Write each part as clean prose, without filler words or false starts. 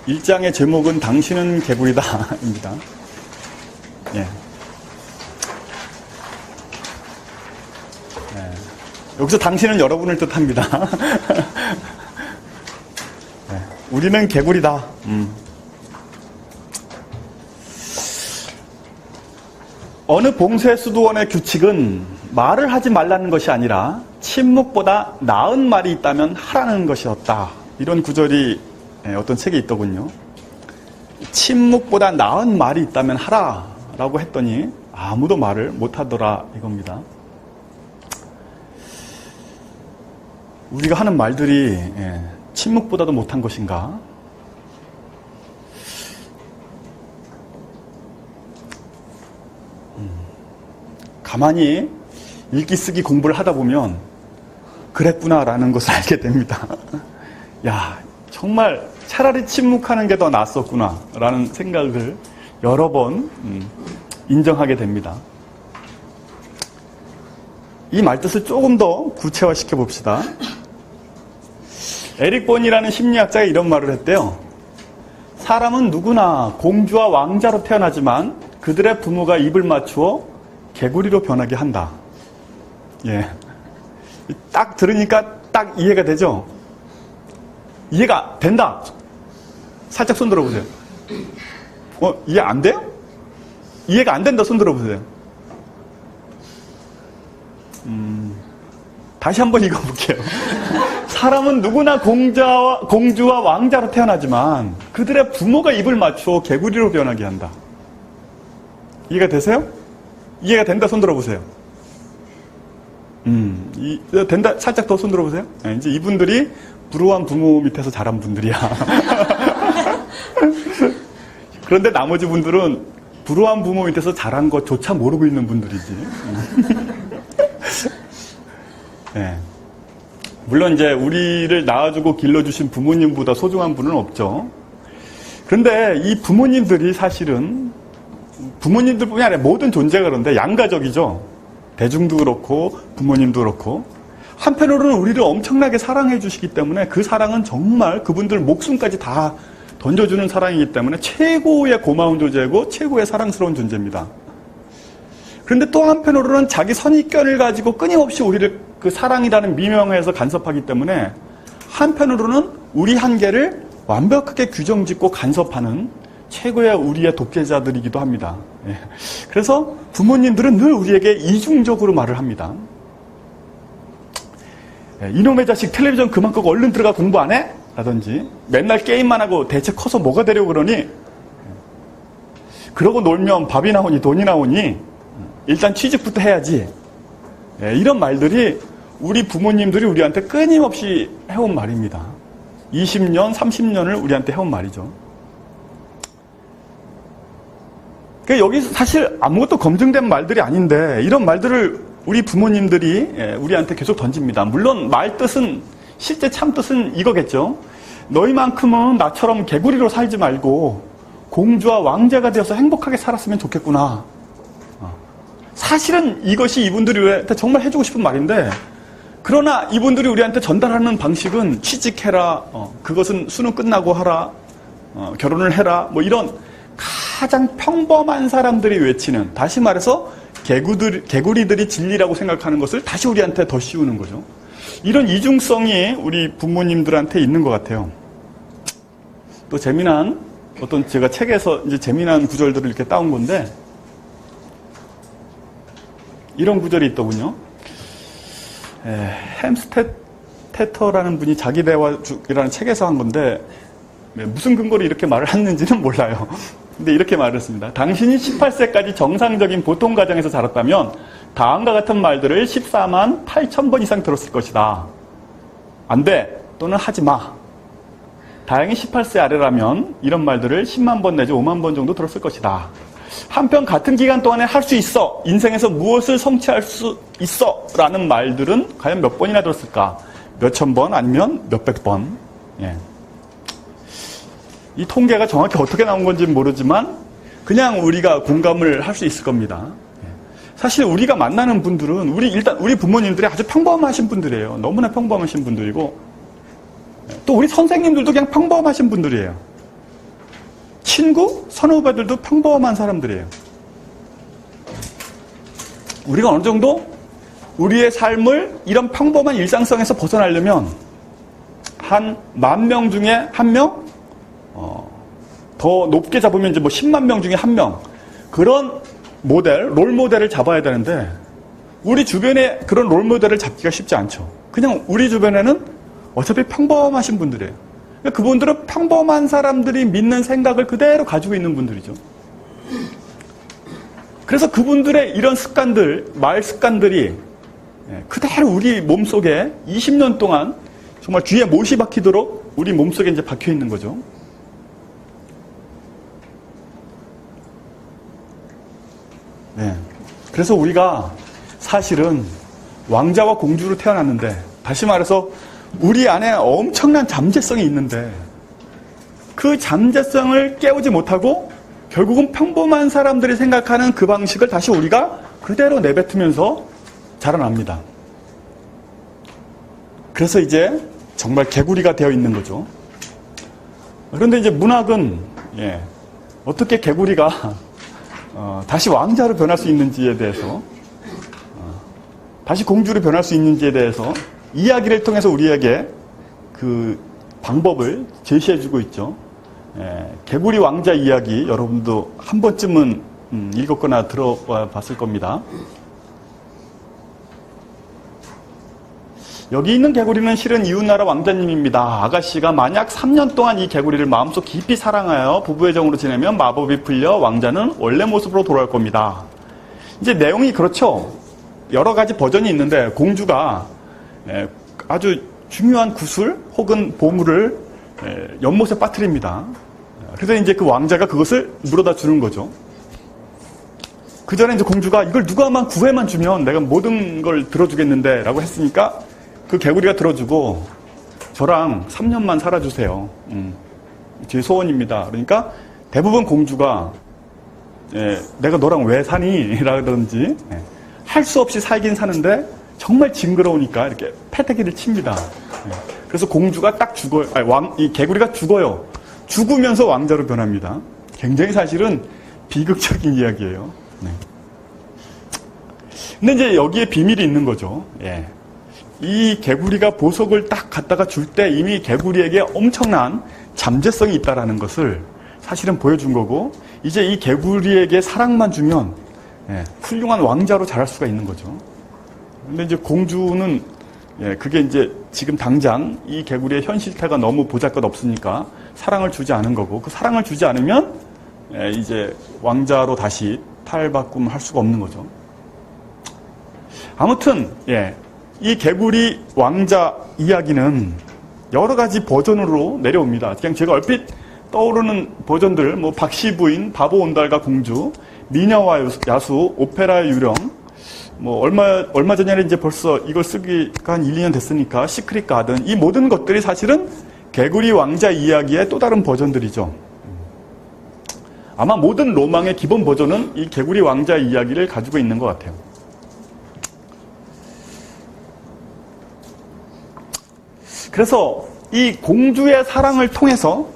1장의 제목은 당신은 개구리다 입니다. 예. 여기서 당신은 여러분을 뜻합니다. 네, 우리는 개구리다. 어느 봉쇄 수도원의 규칙은 말을 하지 말라는 것이 아니라 침묵보다 나은 말이 있다면 하라는 것이었다. 이런 구절이 어떤 책에 있더군요. 침묵보다 나은 말이 있다면 하라라고 했더니 아무도 말을 못하더라 이겁니다. 우리가 하는 말들이 침묵보다도 못한 것인가? 가만히 읽기 쓰기 공부를 하다 보면 그랬구나라는 것을 알게 됩니다. 야, 정말 차라리 침묵하는 게 더 낫었구나라는 생각을 여러 번 인정하게 됩니다. 이 말뜻을 조금 더 구체화시켜 봅시다. 에릭 본이라는 심리학자가 이런 말을 했대요. 사람은 누구나 공주와 왕자로 태어나지만 그들의 부모가 입을 맞추어 개구리로 변하게 한다. 예. 딱 들으니까 딱 이해가 되죠? 이해가 된다. 살짝 손 들어보세요. 이해 안 돼요? 이해가 안 된다. 손 들어보세요. 다시 한번 읽어볼게요. 사람은 누구나 공주와 왕자로 태어나지만 그들의 부모가 입을 맞추어 개구리로 변하게 한다. 이해가 되세요? 이해가 된다. 손 들어보세요. 된다. 살짝 더 손 들어보세요. 이제 이분들이 불우한 부모 밑에서 자란 분들이야. 그런데 나머지 분들은 불우한 부모 밑에서 자란 것조차 모르고 있는 분들이지. 네. 물론 이제 우리를 낳아주고 길러주신 부모님보다 소중한 분은 없죠. 그런데 이 부모님들이 사실은 부모님들뿐이 아니라 모든 존재가 그런데 양가적이죠. 대중도 그렇고 부모님도 그렇고 한편으로는 우리를 엄청나게 사랑해 주시기 때문에 그 사랑은 정말 그분들 목숨까지 다 던져주는 사랑이기 때문에 최고의 고마운 존재고 최고의 사랑스러운 존재입니다. 그런데 또 한편으로는 자기 선입견을 가지고 끊임없이 우리를 그 사랑이라는 미명에서 간섭하기 때문에 한편으로는 우리 한계를 완벽하게 규정짓고 간섭하는 최고의 우리의 독재자들이기도 합니다. 예. 그래서 부모님들은 늘 우리에게 이중적으로 말을 합니다. 예, 이놈의 자식 텔레비전 그만 끄고 얼른 들어가 공부 안 해? 라든지 맨날 게임만 하고 대체 커서 뭐가 되려고 그러니? 그러고 놀면 밥이 나오니 돈이 나오니? 일단 취직부터 해야지. 예, 이런 말들이 우리 부모님들이 우리한테 끊임없이 해온 말입니다. 20년, 30년을 우리한테 해온 말이죠. 그러니까 여기 사실 아무것도 검증된 말들이 아닌데 이런 말들을 우리 부모님들이 우리한테 계속 던집니다. 물론 말 뜻은 실제 참 뜻은 이거겠죠. 너희만큼은 나처럼 개구리로 살지 말고 공주와 왕자가 되어서 행복하게 살았으면 좋겠구나. 사실은 이것이 이분들이 우리한테 정말 해주고 싶은 말인데 그러나 이분들이 우리한테 전달하는 방식은 취직해라, 그것은 수능 끝나고 하라, 결혼을 해라, 뭐 이런 가장 평범한 사람들이 외치는, 다시 말해서 개구리들이 진리라고 생각하는 것을 다시 우리한테 더 씌우는 거죠. 이런 이중성이 우리 부모님들한테 있는 것 같아요. 또 재미난 어떤 제가 책에서 이제 재미난 구절들을 이렇게 따온 건데 이런 구절이 있더군요. 햄스테터라는 분이 자기 대화이라는 책에서 한 건데 무슨 근거로 이렇게 말을 했는지는 몰라요. 근데 이렇게 말을 했습니다. 당신이 18세까지 정상적인 보통 가정에서 자랐다면 다음과 같은 말들을 14만 8천 번 이상 들었을 것이다. 안 돼. 또는 하지 마. 다행히 18세 아래라면 이런 말들을 10만 번 내지 5만 번 정도 들었을 것이다. 한편 같은 기간 동안에 할 수 있어. 인생에서 무엇을 성취할 수 있어. 라는 말들은 과연 몇 번이나 들었을까? 몇천 번 아니면 몇백 번. 예. 이 통계가 정확히 어떻게 나온 건지는 모르지만 그냥 우리가 공감을 할 수 있을 겁니다. 사실 우리가 만나는 분들은 일단 우리 부모님들이 아주 평범하신 분들이에요. 너무나 평범하신 분들이고 또 우리 선생님들도 그냥 평범하신 분들이에요. 친구, 선후배들도 평범한 사람들이에요. 우리가 어느 정도 우리의 삶을 이런 평범한 일상성에서 벗어나려면 한 10,000명 중에 1명? 더 높게 잡으면 이제 뭐 10만 명 중에 1명. 그런 모델, 롤 모델을 잡아야 되는데 우리 주변에 그런 롤 모델을 잡기가 쉽지 않죠. 그냥 우리 주변에는 어차피 평범하신 분들이에요. 그러니까 그분들은 평범한 사람들이 믿는 생각을 그대로 가지고 있는 분들이죠. 그래서 그분들의 이런 습관들, 말 습관들이 그대로 우리 몸속에 20년 동안 정말 귀에 못이 박히도록 우리 몸속에 이제 박혀 있는 거죠. 네. 그래서 우리가 사실은 왕자와 공주로 태어났는데, 다시 말해서 우리 안에 엄청난 잠재성이 있는데 그 잠재성을 깨우지 못하고 결국은 평범한 사람들이 생각하는 그 방식을 다시 우리가 그대로 내뱉으면서 자라납니다. 그래서 이제 정말 개구리가 되어 있는 거죠. 그런데 이제 문학은 어떻게 개구리가 다시 왕자로 변할 수 있는지에 대해서, 다시 공주로 변할 수 있는지에 대해서 이야기를 통해서 우리에게 그 방법을 제시해주고 있죠. 개구리 왕자 이야기 여러분도 한 번쯤은 읽었거나 들어봤을 겁니다. 여기 있는 개구리는 실은 이웃나라 왕자님입니다. 아가씨가 만약 3년 동안 이 개구리를 마음속 깊이 사랑하여 부부의 정으로 지내면 마법이 풀려 왕자는 원래 모습으로 돌아올 겁니다. 이제 내용이 그렇죠. 여러 가지 버전이 있는데 공주가 아주 중요한 구슬 혹은 보물을 연못에 빠뜨립니다. 그래서 이제 그 왕자가 그것을 물어다 주는 거죠. 그 전에 이제 공주가 이걸 누가만 구해만 주면 내가 모든 걸 들어주겠는데 라고 했으니까 그 개구리가 들어주고 저랑 3년만 살아주세요. 제 소원입니다. 그러니까 대부분 공주가 내가 너랑 왜 사니? 라든지 할 수 없이 살긴 사는데 정말 징그러우니까 이렇게 패대기를 칩니다. 그래서 공주가 딱 죽어요. 이 개구리가 죽어요. 죽으면서 왕자로 변합니다. 굉장히 사실은 비극적인 이야기예요. 근데 이제 여기에 비밀이 있는 거죠. 이 개구리가 보석을 딱 갖다가 줄 때 이미 개구리에게 엄청난 잠재성이 있다라는 것을 사실은 보여준 거고, 이제 이 개구리에게 사랑만 주면 훌륭한 왕자로 자랄 수가 있는 거죠. 근데 이제 공주는 그게 이제 지금 당장 이 개구리의 현실태가 너무 보잘것없으니까 사랑을 주지 않은 거고, 그 사랑을 주지 않으면 이제 왕자로 다시 탈바꿈할 수가 없는 거죠. 아무튼 이 개구리 왕자 이야기는 여러 가지 버전으로 내려옵니다. 그냥 제가 얼핏 떠오르는 버전들, 뭐 박씨 부인, 바보 온달과 공주, 미녀와 야수, 오페라의 유령, 뭐 얼마 전에 이제 벌써 이걸 쓰기가 한 1, 2년 됐으니까 시크릿 가든, 이 모든 것들이 사실은 개구리 왕자 이야기의 또 다른 버전들이죠. 아마 모든 로망의 기본 버전은 이 개구리 왕자 이야기를 가지고 있는 것 같아요. 그래서 이 공주의 사랑을 통해서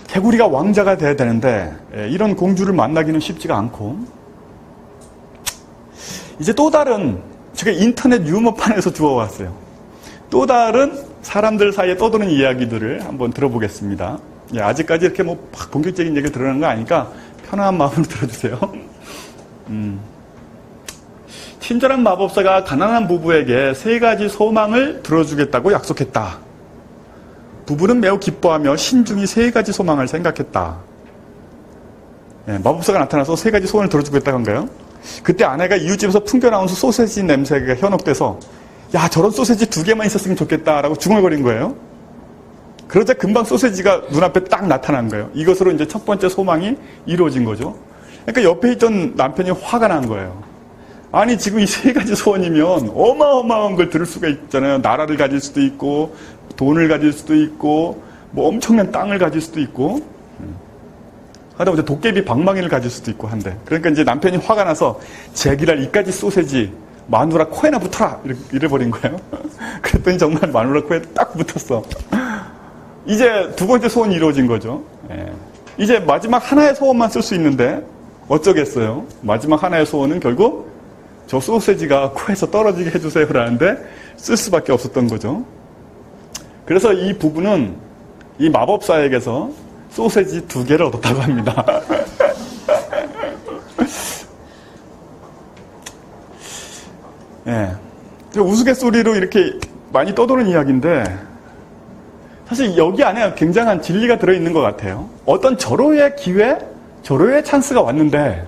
개구리가 왕자가 돼야 되는데 이런 공주를 만나기는 쉽지가 않고, 이제 또 다른, 제가 인터넷 유머판에서 주워왔어요. 또 다른 사람들 사이에 떠도는 이야기들을 한번 들어보겠습니다. 아직까지 이렇게 뭐 본격적인 얘기를 들어가는 거 아니까 편안한 마음으로 들어주세요. 친절한 마법사가 가난한 부부에게 3가지 소망을 들어주겠다고 약속했다. 부부는 매우 기뻐하며 신중히 3가지 소망을 생각했다. 마법사가 나타나서 3가지 소원을 들어주겠다고 한가요? 그때 아내가 이웃집에서 풍겨나온 소세지 냄새가 현혹돼서 야, 저런 소세지 2개만 있었으면 좋겠다라고 중얼거린 거예요. 그러자 금방 소세지가 눈앞에 딱 나타난 거예요. 이것으로 이제 첫 번째 소망이 이루어진 거죠. 그러니까 옆에 있던 남편이 화가 난 거예요. 아니, 지금 이 3가지 소원이면 어마어마한 걸 들을 수가 있잖아요. 나라를 가질 수도 있고, 돈을 가질 수도 있고, 뭐 엄청난 땅을 가질 수도 있고, 하다못해 도깨비 방망이를 가질 수도 있고 한데. 그러니까 이제 남편이 화가 나서 제기랄 이까지 소세지 마누라 코에나 붙어라! 이래버린 거예요. 그랬더니 정말 마누라 코에 딱 붙었어. 이제 두 번째 소원이 이루어진 거죠. 예. 이제 마지막 하나의 소원만 쓸 수 있는데 어쩌겠어요. 마지막 하나의 소원은 결국 저 소세지가 코에서 떨어지게 해주세요라는데 쓸 수밖에 없었던 거죠. 그래서 이 부부는 이 마법사에게서 소세지 2개를 얻었다고 합니다. 예. 우스갯소리로 이렇게 많이 떠도는 이야기인데 사실 여기 안에 굉장한 진리가 들어있는 것 같아요. 어떤 절호의 기회, 절호의 찬스가 왔는데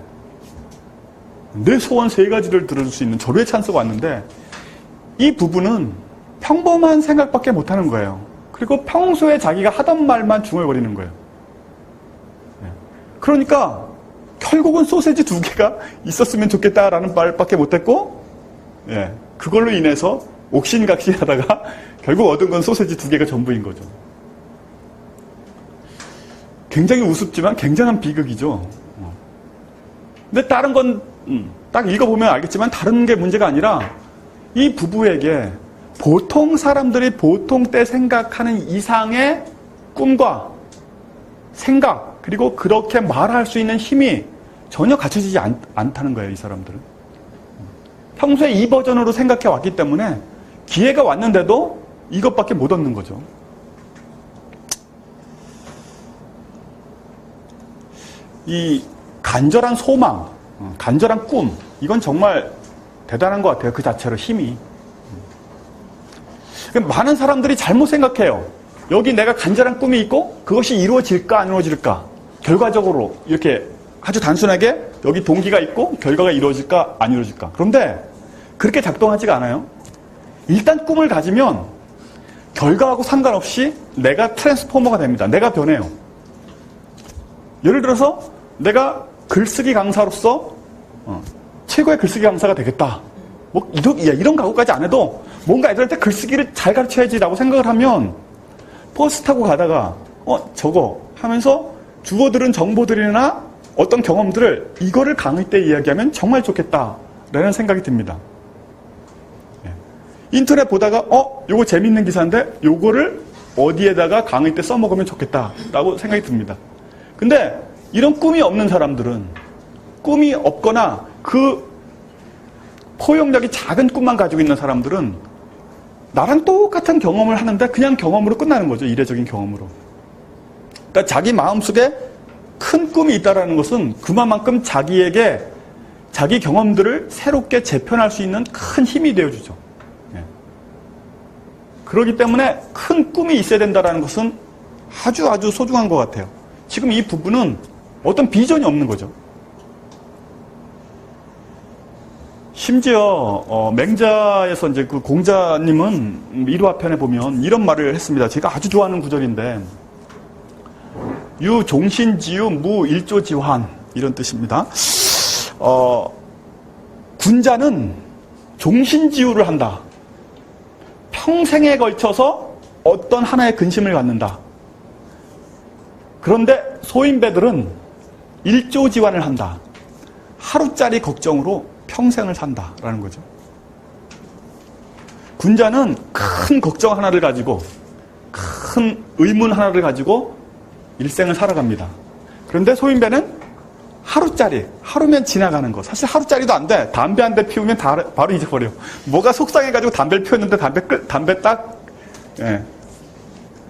내 소원 3가지를 들어줄 수 있는 절호의 찬스가 왔는데 이 부부는 평범한 생각밖에 못하는 거예요. 그리고 평소에 자기가 하던 말만 중얼거리는 거예요. 그러니까 결국은 소세지 2개가 있었으면 좋겠다라는 말밖에 못했고 그걸로 인해서 옥신각신하다가 결국 얻은 건 소세지 2개가 전부인 거죠. 굉장히 우습지만 굉장한 비극이죠. 근데 다른 건 딱 읽어보면 알겠지만 다른 게 문제가 아니라 이 부부에게 보통 사람들이 보통 때 생각하는 이상의 꿈과 생각 그리고 그렇게 말할 수 있는 힘이 전혀 갖춰지지 않다는 거예요. 이 사람들은. 평소에 이 버전으로 생각해 왔기 때문에 기회가 왔는데도 이것밖에 못 얻는 거죠. 이 간절한 소망, 간절한 꿈, 이건 정말 대단한 것 같아요. 그 자체로 힘이. 많은 사람들이 잘못 생각해요. 여기 내가 간절한 꿈이 있고 그것이 이루어질까 안 이루어질까. 결과적으로 이렇게 아주 단순하게 여기 동기가 있고 결과가 이루어질까 안 이루어질까. 그런데 그렇게 작동하지가 않아요. 일단 꿈을 가지면 결과하고 상관없이 내가 트랜스포머가 됩니다. 내가 변해요. 예를 들어서 내가 글쓰기 강사로서 최고의 글쓰기 강사가 되겠다. 뭐 이런 각오까지 안 해도 뭔가 애들한테 글쓰기를 잘 가르쳐야지라고 생각을 하면 버스 타고 가다가 저거 하면서 주워들은 정보들이나 어떤 경험들을 이거를 강의 때 이야기하면 정말 좋겠다라는 생각이 듭니다. 인터넷 보다가 요거 재밌는 기사인데 요거를 어디에다가 강의 때 써먹으면 좋겠다라고 생각이 듭니다. 근데 이런 꿈이 없는 사람들은 꿈이 없거나 그 포용력이 작은 꿈만 가지고 있는 사람들은 나랑 똑같은 경험을 하는데 그냥 경험으로 끝나는 거죠. 이례적인 경험으로. 그러니까 자기 마음속에 큰 꿈이 있다는 것은 그만큼 자기에게 자기 경험들을 새롭게 재편할 수 있는 큰 힘이 되어주죠. 그렇기 때문에 큰 꿈이 있어야 된다는 것은 아주 소중한 것 같아요. 지금 이 부부는 어떤 비전이 없는 거죠. 심지어 맹자에서 이제 그 공자님은 일화편에 보면 이런 말을 했습니다. 제가 아주 좋아하는 구절인데 유종신지유 무일조지환 이런 뜻입니다. 군자는 종신지유를 한다. 평생에 걸쳐서 어떤 하나의 근심을 갖는다. 그런데 소인배들은 일조지환을 한다. 하루짜리 걱정으로 평생을 산다라는 거죠. 군자는 큰 걱정 하나를 가지고 큰 의문 하나를 가지고 일생을 살아갑니다. 그런데 소인배는 하루짜리, 하루면 지나가는 거. 사실 하루짜리도 안 돼. 담배 한 대 피우면 바로 잊어버려. 뭐가 속상해가지고 담배를 피웠는데 담배 딱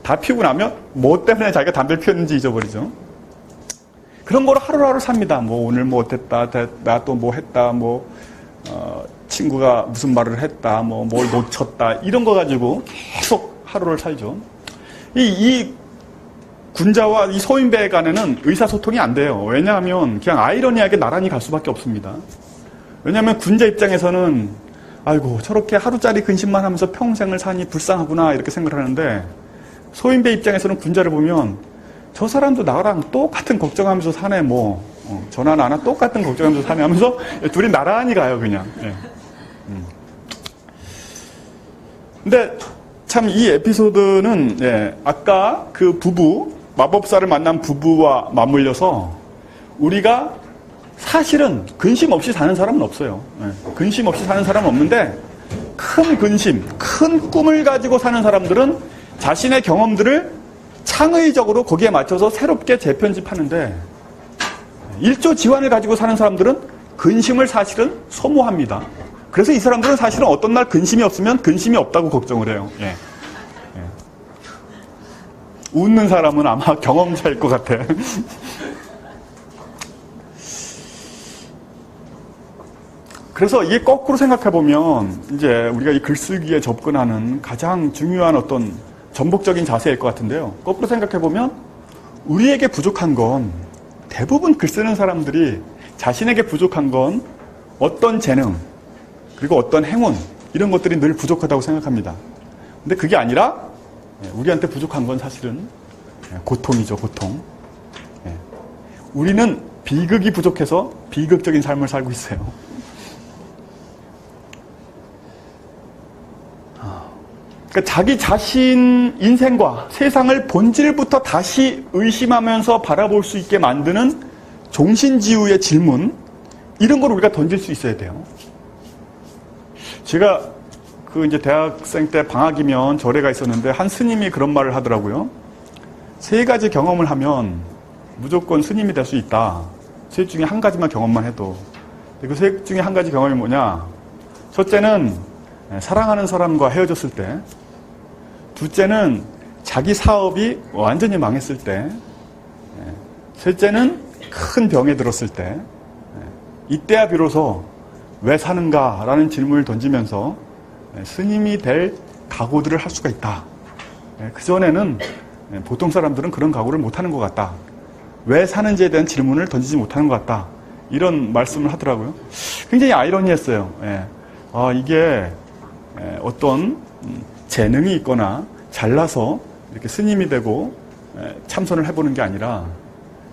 다 피우고 나면 뭐 때문에 자기가 담배를 피웠는지 잊어버리죠. 그런 거로 하루하루 삽니다. 뭐 오늘 뭐 어땠다, 나 또 뭐 했다, 친구가 무슨 말을 했다, 뭘 놓쳤다, 이런 거 가지고 계속 하루를 살죠. 이 군자와 이 소인배 간에는 의사소통이 안 돼요. 왜냐하면 그냥 아이러니하게 나란히 갈 수밖에 없습니다. 왜냐하면 군자 입장에서는 아이고 저렇게 하루짜리 근심만 하면서 평생을 사니 불쌍하구나 이렇게 생각을 하는데 소인배 입장에서는 군자를 보면 저 사람도 나랑 똑같은 걱정하면서 사네 저나 나나 똑같은 걱정하면서 사네 하면서 둘이 나란히 가요 그냥. 근데 참 이 에피소드는 아까 그 부부 마법사를 만난 부부와 맞물려서 우리가 사실은 근심 없이 사는 사람은 없어요. 근심 없이 사는 사람은 없는데 큰 근심, 큰 꿈을 가지고 사는 사람들은 자신의 경험들을 창의적으로 거기에 맞춰서 새롭게 재편집하는데 일조지환을 가지고 사는 사람들은 근심을 사실은 소모합니다. 그래서 이 사람들은 사실은 어떤 날 근심이 없으면 근심이 없다고 걱정을 해요. 예. 예. 웃는 사람은 아마 경험자일 것 같아. 그래서 이게 거꾸로 생각해보면 이제 우리가 이 글쓰기에 접근하는 가장 중요한 어떤 전복적인 자세일 것 같은데요. 거꾸로 생각해보면 우리에게 부족한 건 대부분 글 쓰는 사람들이 자신에게 부족한 건 어떤 재능 그리고 어떤 행운 이런 것들이 늘 부족하다고 생각합니다. 근데 그게 아니라 우리한테 부족한 건 사실은 고통이죠. 고통. 우리는 비극이 부족해서 비극적인 삶을 살고 있어요. 그러니까 자기 자신 인생과 세상을 본질부터 다시 의심하면서 바라볼 수 있게 만드는 종신지우의 질문 이런 걸 우리가 던질 수 있어야 돼요. 제가 이제 대학생 때 방학이면 절에가 있었는데 한 스님이 그런 말을 하더라고요. 3가지 경험을 하면 무조건 스님이 될 수 있다. 셋 중에 한 가지만 경험만 해도. 그 셋 중에 한 가지 경험이 뭐냐? 첫째는 사랑하는 사람과 헤어졌을 때, 둘째는 자기 사업이 완전히 망했을 때, 셋째는 큰 병에 들었을 때, 이때야 비로소 왜 사는가라는 질문을 던지면서 스님이 될 각오들을 할 수가 있다. 그전에는 보통 사람들은 그런 각오를 못하는 것 같다. 왜 사는지에 대한 질문을 던지지 못하는 것 같다. 이런 말씀을 하더라고요. 굉장히 아이러니했어요. 이게 어떤 재능이 있거나 잘나서 이렇게 스님이 되고 참선을 해보는 게 아니라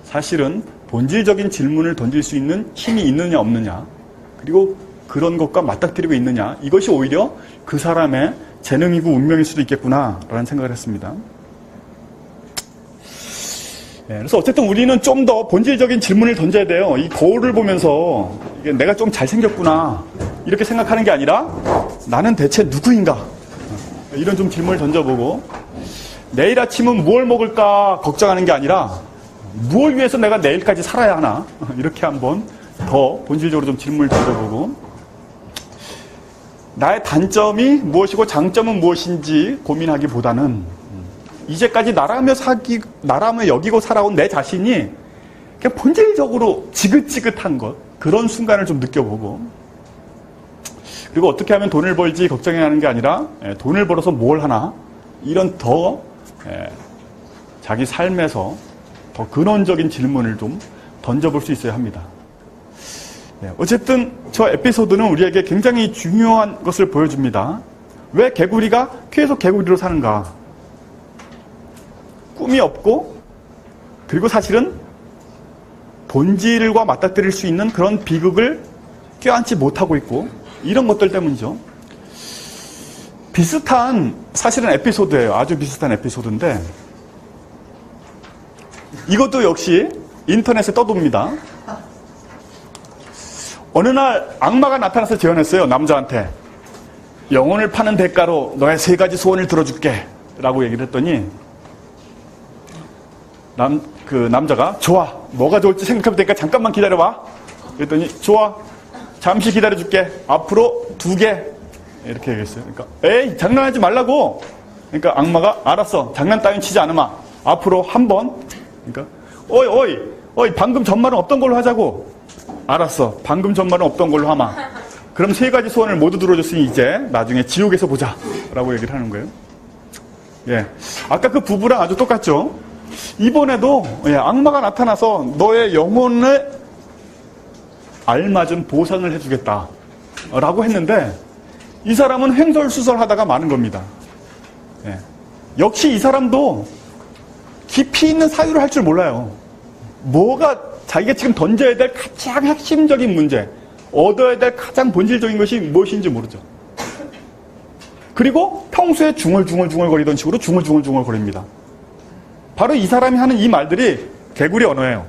사실은 본질적인 질문을 던질 수 있는 힘이 있느냐 없느냐 그리고 그런 것과 맞닥뜨리고 있느냐 이것이 오히려 그 사람의 재능이고 운명일 수도 있겠구나 라는 생각을 했습니다. 그래서 어쨌든 우리는 좀 더 본질적인 질문을 던져야 돼요. 이 거울을 보면서 이게 내가 좀 잘생겼구나 이렇게 생각하는 게 아니라 나는 대체 누구인가 이런 좀 질문을 던져보고 내일 아침은 무엇을 먹을까 걱정하는 게 아니라 무엇을 위해서 내가 내일까지 살아야 하나 이렇게 한번 더 본질적으로 좀 질문을 던져보고 나의 단점이 무엇이고 장점은 무엇인지 고민하기보다는 이제까지 나라며 여기고 살아온 내 자신이 그냥 본질적으로 지긋지긋한 것 그런 순간을 좀 느껴보고 그리고 어떻게 하면 돈을 벌지 걱정해야 하는 게 아니라 돈을 벌어서 뭘 하나 이런 더 자기 삶에서 더 근원적인 질문을 좀 던져볼 수 있어야 합니다. 어쨌든 저 에피소드는 우리에게 굉장히 중요한 것을 보여줍니다. 왜 개구리가 계속 개구리로 사는가? 꿈이 없고 그리고 사실은 본질과 맞닥뜨릴 수 있는 그런 비극을 껴안지 못하고 있고 이런 것들 때문이죠. 비슷한 사실은 에피소드예요. 아주 비슷한 에피소드인데 이것도 역시 인터넷에 떠돕니다. 어느 날 악마가 나타나서 제안했어요. 남자한테 영혼을 파는 대가로 너의 3가지 소원을 들어줄게 라고 얘기를 했더니 그 남자가 좋아 뭐가 좋을지 생각해볼 테니까 잠깐만 기다려봐 그랬더니 좋아 잠시 기다려줄게 앞으로 2개 이렇게 얘기했어요. 그러니까 에이 장난하지 말라고. 그러니까 악마가 알았어 장난 따윈 치지 않으마 앞으로 1번. 그러니까 어이 방금 전말은 없던 걸로 하자고. 알았어 방금 전말은 없던 걸로 하마. 그럼 3가지 소원을 모두 들어줬으니 이제 나중에 지옥에서 보자 라고 얘기를 하는 거예요. 아까 그 부부랑 아주 똑같죠. 이번에도 악마가 나타나서 너의 영혼을 알맞은 보상을 해주겠다 라고 했는데 이 사람은 횡설수설하다가 마는 겁니다. 역시 이 사람도 깊이 있는 사유를 할 줄 몰라요. 뭐가 자기가 지금 던져야 될 가장 핵심적인 문제 얻어야 될 가장 본질적인 것이 무엇인지 모르죠. 그리고 평소에 중얼중얼거리던 식으로 중얼중얼거립니다. 바로 이 사람이 하는 이 말들이 개구리 언어예요.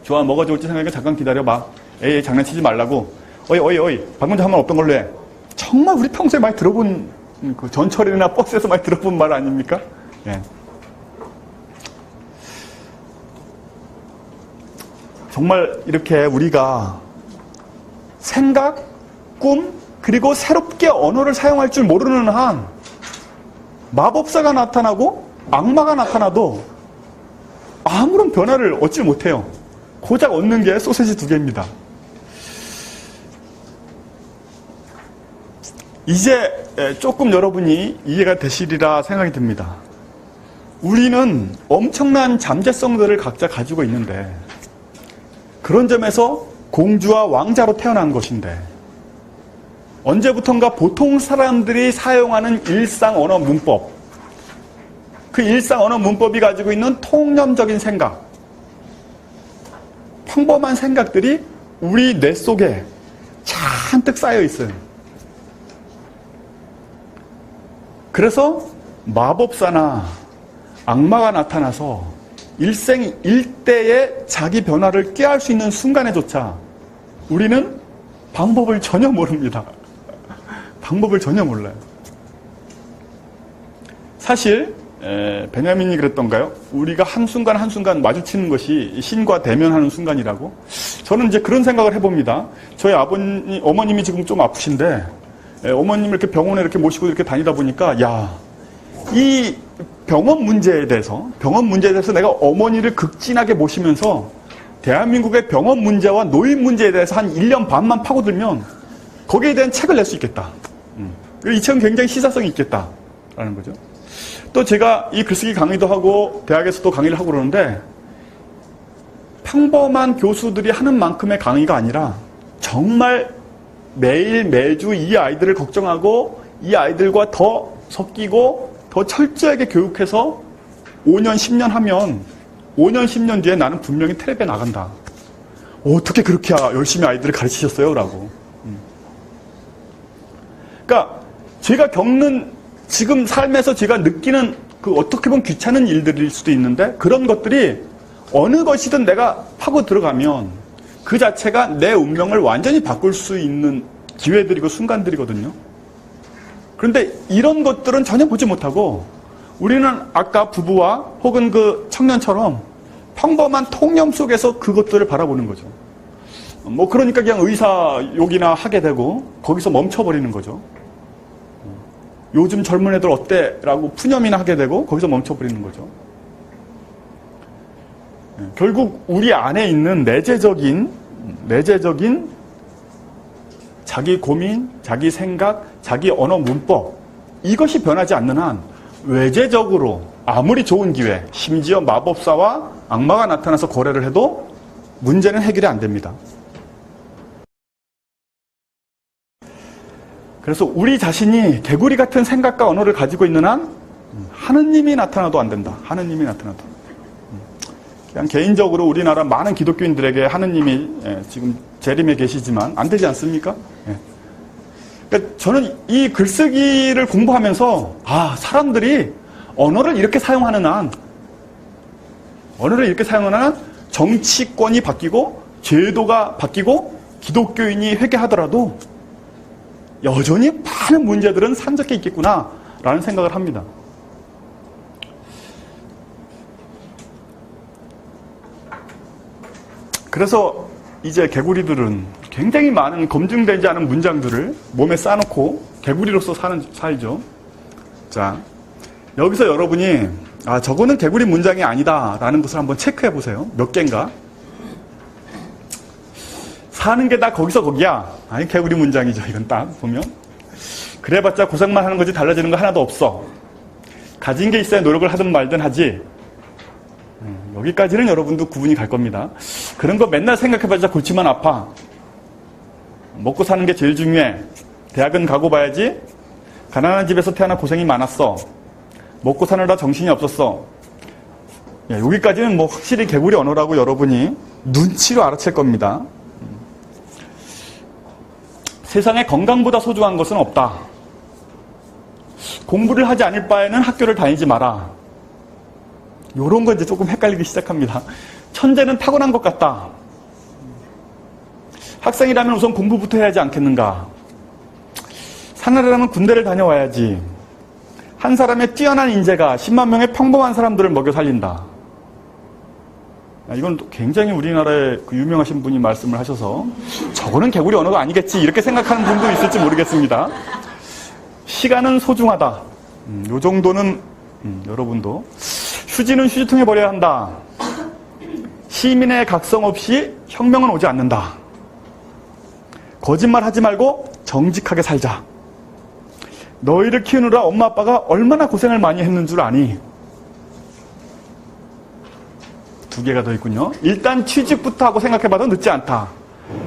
좋아 뭐가 좋을지 생각해 잠깐 기다려봐. 에이 장난치지 말라고. 어이 방금 전 한 번 없던 걸로 해. 정말 우리 평소에 많이 들어본 그 전철이나 버스에서 많이 들어본 말 아닙니까? 예. 정말 이렇게 우리가 생각, 꿈, 그리고 새롭게 언어를 사용할 줄 모르는 한 마법사가 나타나고 악마가 나타나도 아무런 변화를 얻지 못해요. 고작 얻는 게 소세지 2개입니다. 이제 조금 여러분이 이해가 되시리라 생각이 듭니다. 우리는 엄청난 잠재성들을 각자 가지고 있는데 그런 점에서 공주와 왕자로 태어난 것인데 언제부턴가 보통 사람들이 사용하는 일상 언어 문법, 그 일상 언어 문법이 가지고 있는 통념적인 생각, 평범한 생각들이 우리 뇌 속에 잔뜩 쌓여 있어요. 그래서 마법사나 악마가 나타나서 일생일대의 자기 변화를 꾀할 수 있는 순간에조차 우리는 방법을 전혀 모릅니다. 방법을 전혀 몰라요. 사실 베냐민이 그랬던가요? 우리가 한순간 한순간 마주치는 것이 신과 대면하는 순간이라고. 저는 이제 그런 생각을 해봅니다. 저희 어머님이 지금 좀 아프신데 어머님을 이렇게 병원에 이렇게 모시고 이렇게 다니다 보니까 이 병원 문제에 대해서 내가 어머니를 극진하게 모시면서 대한민국의 병원 문제와 노인 문제에 대해서 한 1년 반만 파고들면 거기에 대한 책을 낼 수 있겠다. 이 책은 굉장히 시사성이 있겠다라는 거죠. 또 제가 이 글쓰기 강의도 하고 대학에서도 강의를 하고 그러는데 평범한 교수들이 하는 만큼의 강의가 아니라 정말 매일 매주 이 아이들을 걱정하고 이 아이들과 더 섞이고 더 철저하게 교육해서 5년, 10년 하면 5년, 10년 뒤에 나는 분명히 텔레비에 나간다. 어떻게 그렇게 열심히 아이들을 가르치셨어요? 라고. 그러니까 제가 겪는 지금 삶에서 제가 느끼는 그 어떻게 보면 귀찮은 일들일 수도 있는데 그런 것들이 어느 것이든 내가 파고 들어가면 그 자체가 내 운명을 완전히 바꿀 수 있는 기회들이고 순간들이거든요. 그런데 이런 것들은 전혀 보지 못하고 우리는 아까 부부와 혹은 그 청년처럼 평범한 통념 속에서 그것들을 바라보는 거죠. 그러니까 그냥 의사 욕이나 하게 되고 거기서 멈춰버리는 거죠. 요즘 젊은 애들 어때? 라고 푸념이나 하게 되고 거기서 멈춰버리는 거죠. 결국 우리 안에 있는 내재적인 자기 고민, 자기 생각, 자기 언어 문법 이것이 변하지 않는 한 외재적으로 아무리 좋은 기회, 심지어 마법사와 악마가 나타나서 거래를 해도 문제는 해결이 안 됩니다. 그래서 우리 자신이 개구리 같은 생각과 언어를 가지고 있는 한 하느님이 나타나도 안 된다. 하느님이 나타나도. 그냥 개인적으로 우리나라 많은 기독교인들에게 하느님이 지금 재림에 계시지만 안 되지 않습니까? 그러니까 저는 이 글쓰기를 공부하면서 사람들이 언어를 이렇게 사용하는 한 정치권이 바뀌고 제도가 바뀌고 기독교인이 회개하더라도 여전히 많은 문제들은 산적해 있겠구나라는 생각을 합니다. 그래서 이제 개구리들은 굉장히 많은 검증되지 않은 문장들을 몸에 쌓아놓고 개구리로서 살죠. 자, 여기서 여러분이 저거는 개구리 문장이 아니다라는 것을 한번 체크해 보세요. 몇 개인가? 사는 게 다 거기서 거기야. 아니 개구리 문장이죠. 이건 딱 보면. 그래봤자 고생만 하는 거지 달라지는 거 하나도 없어. 가진 게 있어야 노력을 하든 말든 하지. 여기까지는 여러분도 구분이 갈 겁니다. 그런 거 맨날 생각해봤자 골치만 아파. 먹고 사는 게 제일 중요해. 대학은 가고 봐야지. 가난한 집에서 태어나 고생이 많았어. 먹고 사느라 정신이 없었어. 여기까지는 확실히 개구리 언어라고 여러분이 눈치로 알아챌 겁니다. 세상에 건강보다 소중한 것은 없다. 공부를 하지 않을 바에는 학교를 다니지 마라. 요런 거 이제 조금 헷갈리기 시작합니다. 천재는 타고난 것 같다. 학생이라면 우선 공부부터 해야지 않겠는가. 사나이라면 군대를 다녀와야지. 한 사람의 뛰어난 인재가 10만 명의 평범한 사람들을 먹여 살린다. 이건 굉장히 우리나라의 그 유명하신 분이 말씀을 하셔서 저거는 개구리 언어가 아니겠지 이렇게 생각하는 분도 있을지 모르겠습니다. 시간은 소중하다. 요 정도는 여러분도. 휴지는 휴지통에 버려야 한다. 시민의 각성 없이 혁명은 오지 않는다. 거짓말 하지 말고 정직하게 살자. 너희를 키우느라 엄마 아빠가 얼마나 고생을 많이 했는 줄 아니? 두 개가 더 있군요. 일단 취직부터 하고 생각해봐도 늦지 않다.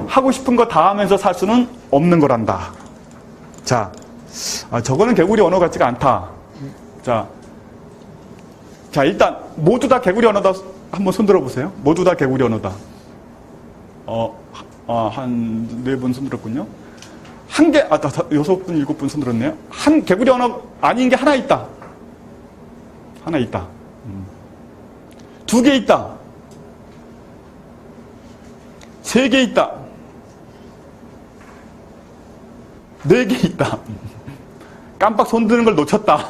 하고 싶은 거 다 하면서 살 수는 없는 거란다. 자, 저거는 개구리 언어 같지가 않다. 자, 일단 모두 다 개구리 언어다. 한번 손들어 보세요. 모두 다 개구리 언어다. 한 4분 손들었군요. 한 개, 6분, 7분 손들었네요. 한 개구리 언어 아닌 게 하나 있다. 하나 있다. 2개 있다. 3개 있다. 4개 있다. 깜빡 손드는 걸 놓쳤다.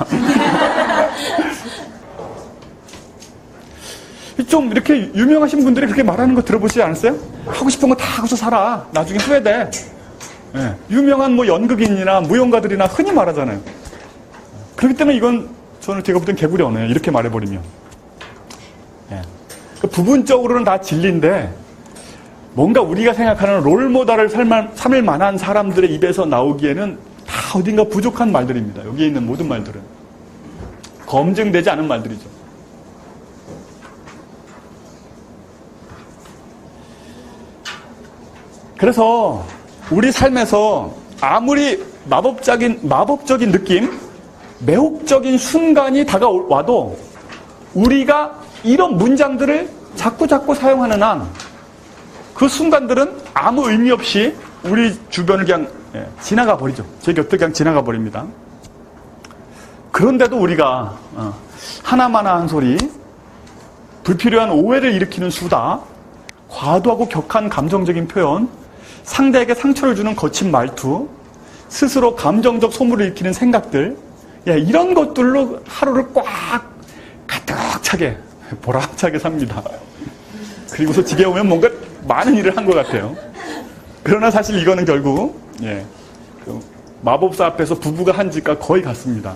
좀 이렇게 유명하신 분들이 그렇게 말하는 거 들어보시지 않았어요? 하고 싶은 거 다 하고서 살아. 나중에 후회돼. 네. 유명한 뭐 연극인이나 무용가들이나 흔히 말하잖아요. 그렇기 때문에 이건 저는 제가 볼 땐 개구리 언어예요. 이렇게 말해버리면. 네. 부분적으로는 다 진리인데 뭔가 우리가 생각하는 롤모델을 삼을 만한 사람들의 입에서 나오기에는 다 어딘가 부족한 말들입니다. 여기에 있는 모든 말들은. 검증되지 않은 말들이죠. 그래서 우리 삶에서 아무리 마법적인 느낌, 매혹적인 순간이 다가와도 우리가 이런 문장들을 자꾸 사용하는 한 그 순간들은 아무 의미 없이 우리 주변을 그냥 지나가 버리죠. 제 곁을 그냥 지나가 버립니다. 그런데도 우리가 하나마나한 소리, 불필요한 오해를 일으키는 수다, 과도하고 격한 감정적인 표현, 상대에게 상처를 주는 거친 말투, 스스로 감정적 소모를 일으키는 생각들, 이런 것들로 하루를 꽉 가득 차게, 보람차게 삽니다. 그리고서 집에 오면 뭔가 많은 일을 한 것 같아요. 그러나 사실 이거는 결국 그 마법사 앞에서 부부가 한 짓과 거의 같습니다.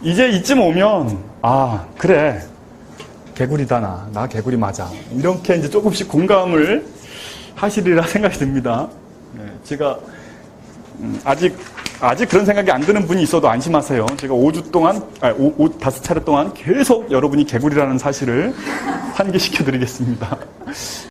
이제 이쯤 오면 그래 개구리다 나 개구리 맞아 이렇게 이제 조금씩 공감을 하시리라 생각이 듭니다. 제가 아직 그런 생각이 안 드는 분이 있어도 안심하세요. 제가 5주 동안 5차례 동안 계속 여러분이 개구리라는 사실을 환기시켜 드리겠습니다.